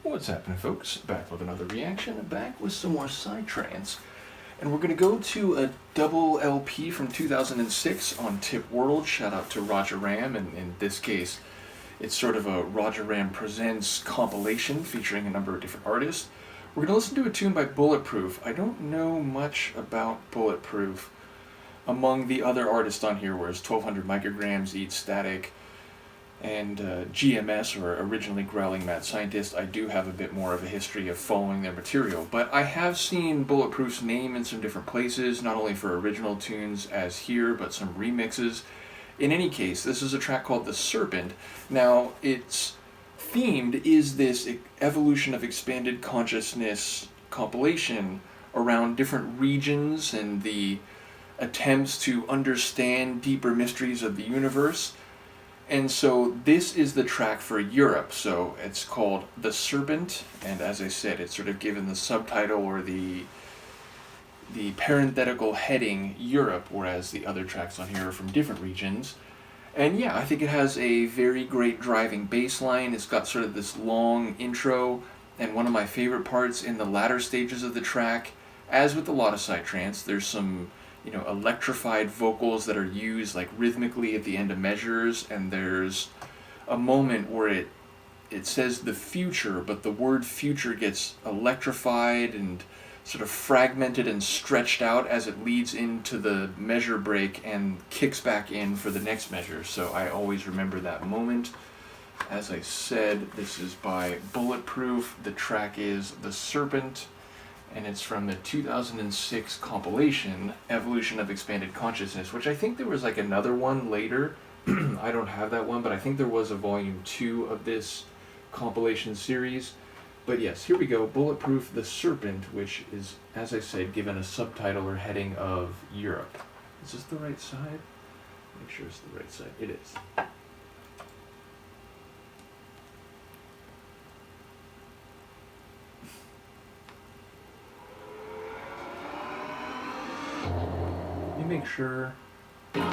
What's happening, folks? Back with another reaction, back with some more Psytrance. And we're going to go to a double LP from 2006 on TIP.World. Shout out to Roger Ram, and in this case, it's sort of a Roger Ram Presents compilation featuring a number of different artists. We're going to listen to a tune by Bulletproof. I don't know much about Bulletproof among the other artists on here, whereas 1200 micrograms, Eat Static, and GMS, or Originally Growling Mad Scientist. I do have a bit more of a history of following their material, but I have seen Bulletproof's name in some different places, not only for original tunes as here, but some remixes. In any case, this is a track called The Serpent. Now, its themed is this evolution of expanded consciousness compilation around different regions and the attempts to understand deeper mysteries of the universe. And so this is the track for Europe, so it's called The Serpent, and as I said, it's sort of given the subtitle or the parenthetical heading Europe, whereas the other tracks on here are from different regions. And yeah, I think it has a very great driving bass line. It's got sort of this long intro, and one of my favorite parts in the latter stages of the track, as with a lot of Psytrance, there's some electrified vocals that are used like rhythmically at the end of measures, and there's a moment where it says the future, but the word future gets electrified and sort of fragmented and stretched out as it leads into the measure break and kicks back in for the next measure. So I always remember that moment. As I said, this is by Bulletproof. The track is The Serpent, and it's from the 2006 compilation, Evolution of Expanded Consciousness, which I think there was like another one later. I don't have that one, but I think there was a volume 2 of this compilation series. But yes, here we go, Bulletproof, The Serpent, which is, as I said, given a subtitle or heading of Europe. Is this the right side? Make sure it's the right side. It is. Let me make sure. Okay,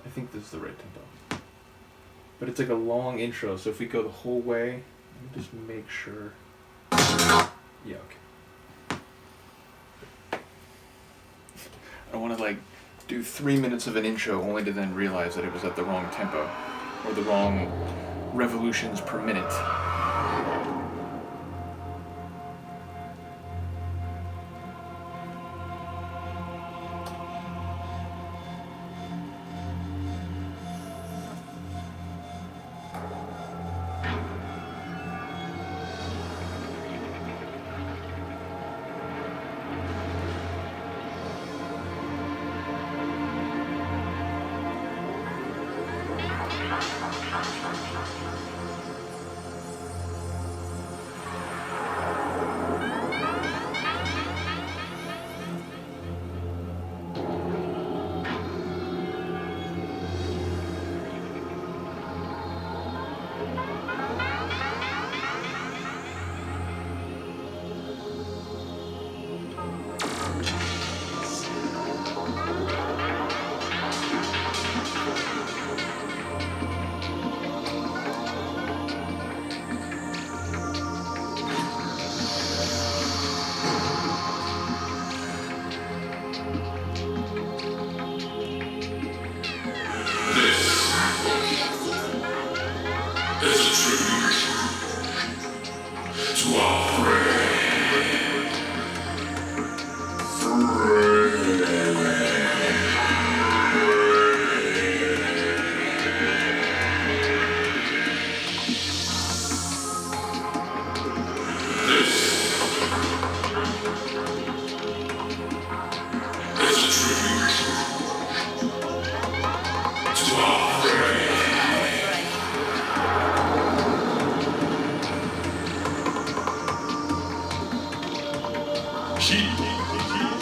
I think this is the right tempo. But it's like a long intro, so if we go the whole way, let me just make sure. Yeah, okay. I don't want to like do 3 minutes of an intro only to then realize that it was at the wrong tempo, or the wrong revolutions per minute.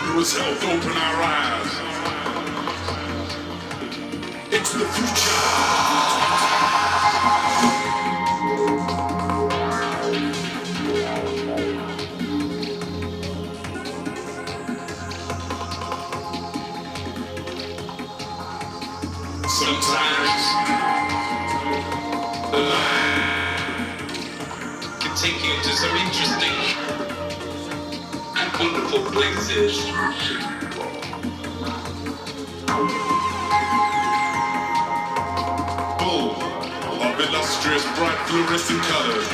It was helped open our eyes into the future. Sometimes the line take you to some interesting and wonderful places. Full of illustrious, bright, fluorescent colors.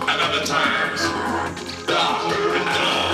At other times, dark and dull.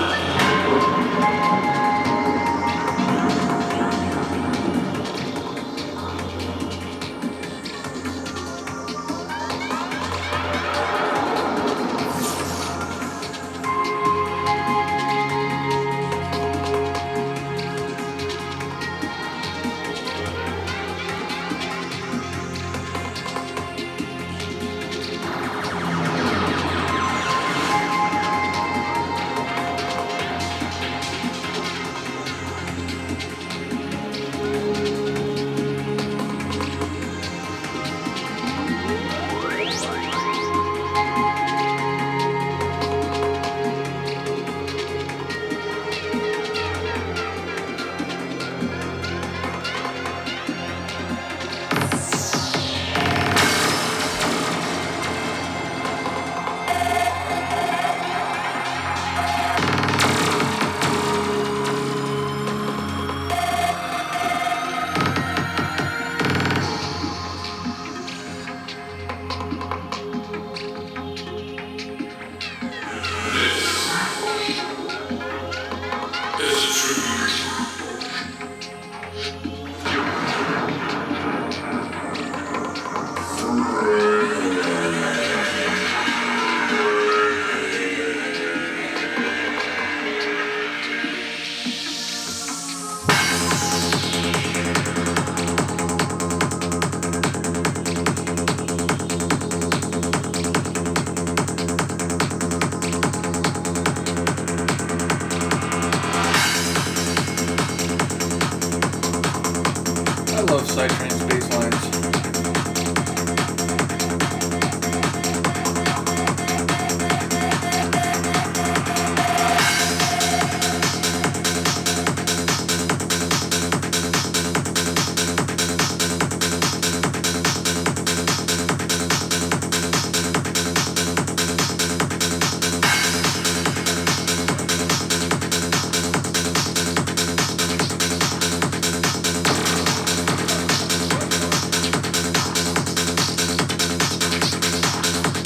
I love Psytrance bass lines.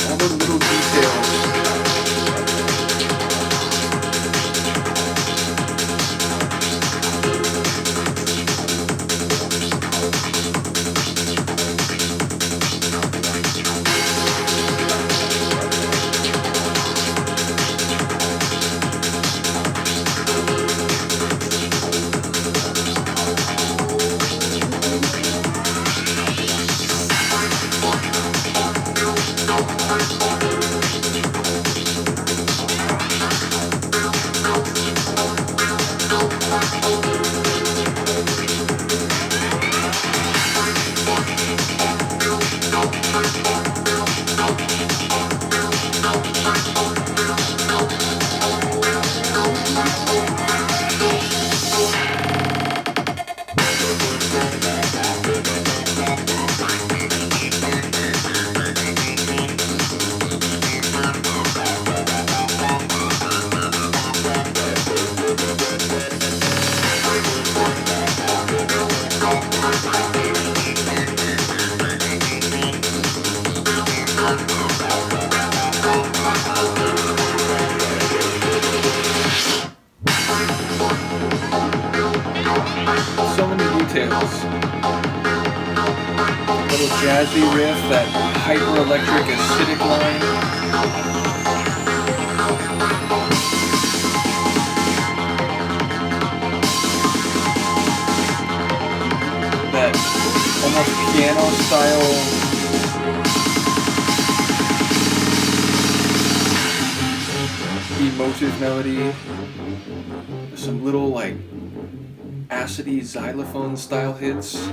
All the little details. So many details. Little jazzy riff, that hyper-electric acidic line. That almost piano style emotive melody. Some little like acidy xylophone style hits.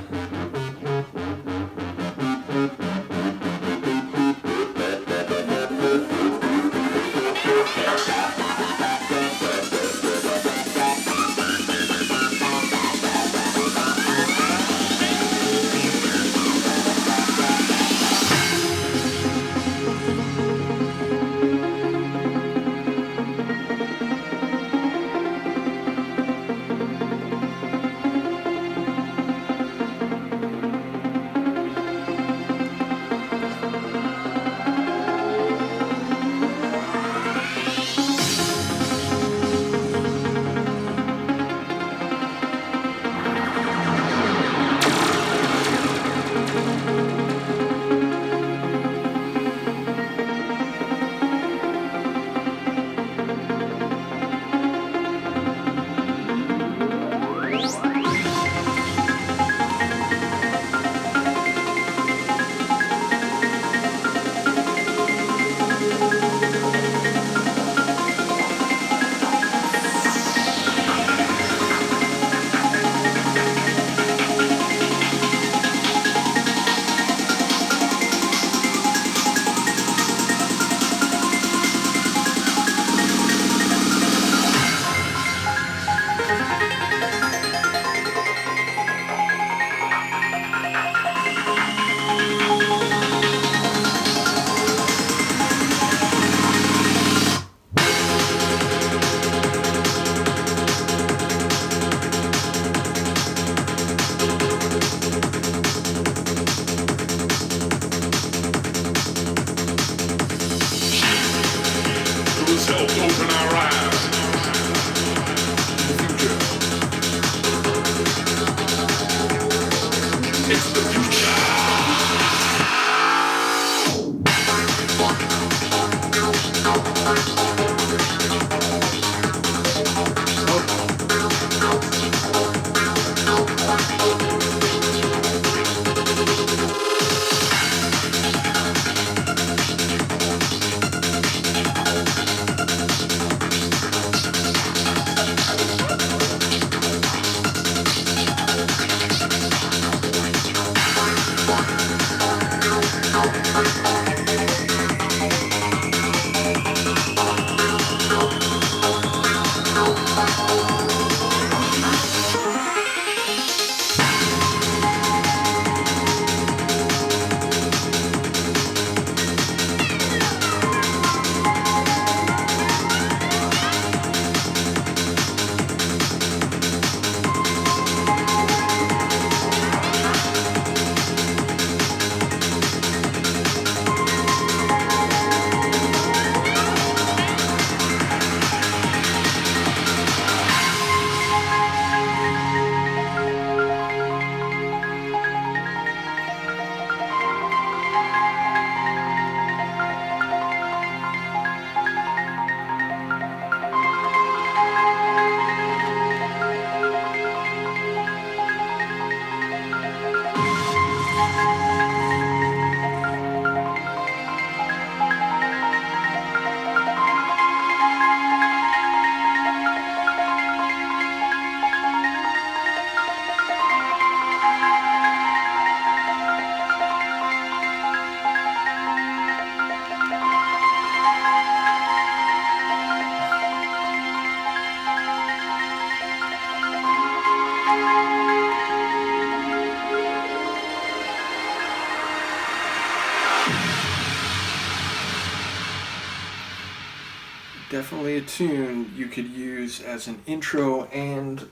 Definitely a tune you could use as an intro and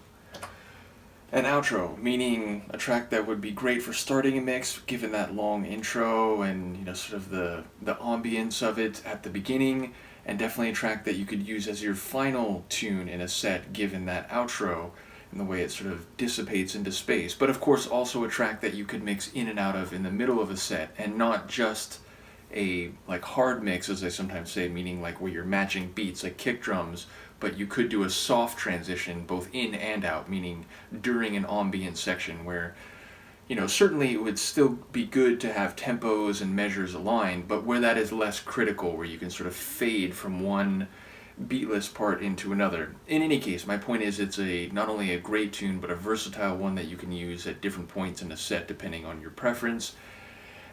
an outro, meaning a track that would be great for starting a mix, given that long intro and sort of the ambience of it at the beginning, and definitely a track that you could use as your final tune in a set, given that outro and the way it sort of dissipates into space. But of course, also a track that you could mix in and out of in the middle of a set, and not just a hard mix, as I sometimes say, meaning where you're matching beats like kick drums, but you could do a soft transition both in and out, meaning during an ambient section where certainly it would still be good to have tempos and measures aligned, but where that is less critical, where you can sort of fade from one beatless part into another. In any case, my point is it's not only a great tune, but a versatile one that you can use at different points in a set depending on your preference.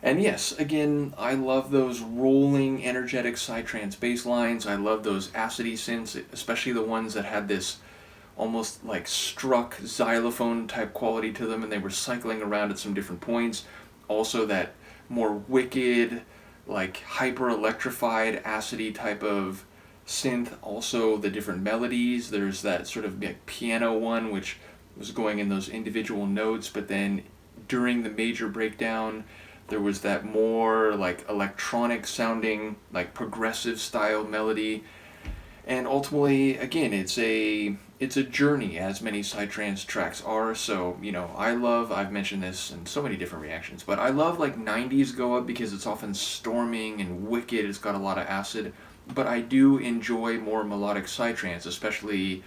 And yes, again, I love those rolling, energetic Psytrance bass lines. I love those acidy synths, especially the ones that had this almost struck xylophone type quality to them, and they were cycling around at some different points. Also that more wicked, hyper electrified, acidy type of synth. Also the different melodies. There's that sort of piano one, which was going in those individual notes, but then during the major breakdown, there was that more electronic sounding, progressive style melody. And ultimately, again, it's a journey, as many Psytrance tracks are. So, I've mentioned this in so many different reactions, but I love like 90s Goa because it's often storming and wicked. It's got a lot of acid. But I do enjoy more melodic Psytrance, especially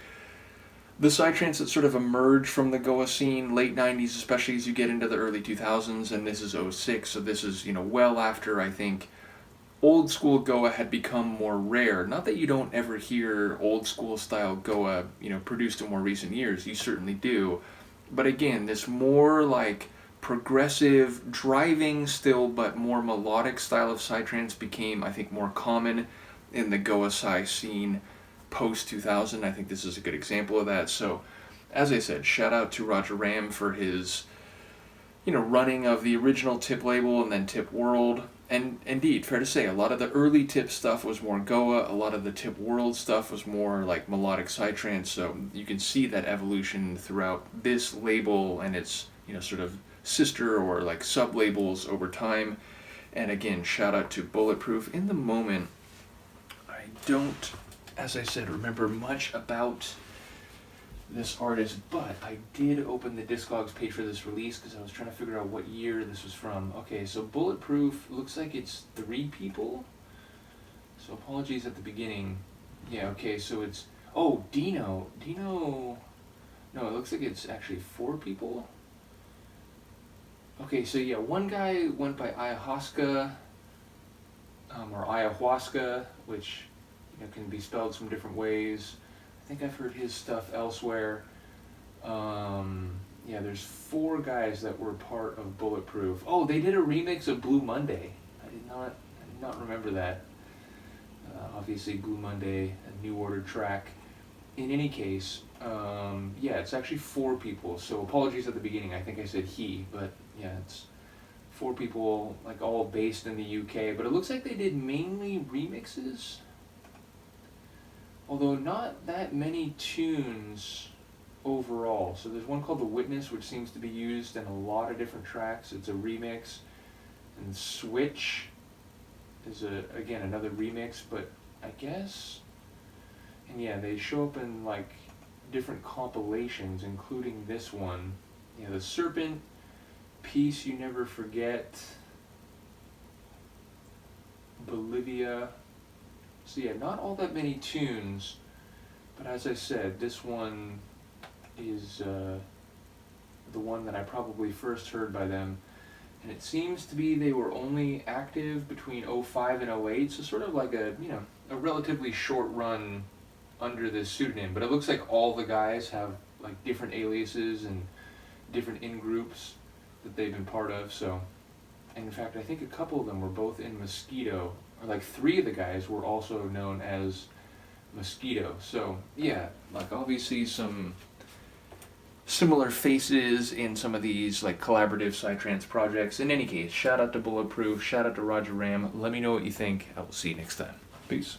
the Psytrance that sort of emerged from the Goa scene, late 90s, especially as you get into the early 2000s, and this is '06, so this is, well after, I think, old school Goa had become more rare. Not that you don't ever hear old school style Goa, produced in more recent years. You certainly do. But again, this more like progressive, driving still, but more melodic style of Psytrance became, I think, more common in the Goa Psy scene post 2000. I think this is a good example of that. So, as I said, shout out to Roger Ram for his, running of the original TIP label and then TIP.World. And indeed, fair to say, a lot of the early TIP stuff was more Goa, a lot of the TIP.World stuff was more like melodic Psytrance, so you can see that evolution throughout this label and its, sort of sister or like sub-labels over time. And again, shout out to Bulletproof. In the moment, I don't, as I said, remember much about this artist, but I did open the Discogs page for this release because I was trying to figure out what year this was from. Okay, so Bulletproof looks like it's 3 people. So apologies at the beginning. Yeah, okay, so it's Dino. No, it looks like it's actually 4 people. Okay, so yeah, one guy went by Ayahuasca, or Ayahuasca, which can be spelled some different ways. I think I've heard his stuff elsewhere. There's 4 guys that were part of Bulletproof. Oh, they did a remix of Blue Monday. I did not remember that. Obviously, Blue Monday, a New Order track. In any case, it's actually 4 people. So apologies at the beginning. I think I said he, but yeah, it's 4 people, like all based in the UK. But it looks like they did mainly remixes. Although not that many tunes overall. So there's one called The Witness, which seems to be used in a lot of different tracks. It's a remix. And Switch is, again, another remix, but I guess... And yeah, they show up in, like, different compilations, including this one. Yeah, the Serpent, Peace You Never Forget, Bolivia... So yeah, not all that many tunes, but as I said, this one is the one that I probably first heard by them, and it seems to be they were only active between '05 and '08, so sort of like a relatively short run under this pseudonym. But it looks like all the guys have like different aliases and different in-groups that they've been part of. So, and in fact, I think a couple of them were both in Mosquito. Or like 3 of the guys were also known as Mosquito. So yeah, like obviously some similar faces in some of these like collaborative Psytrance projects. In any case, shout out to Bulletproof, shout out to Roger Ram. Let me know what you think. I will see you next time. Peace.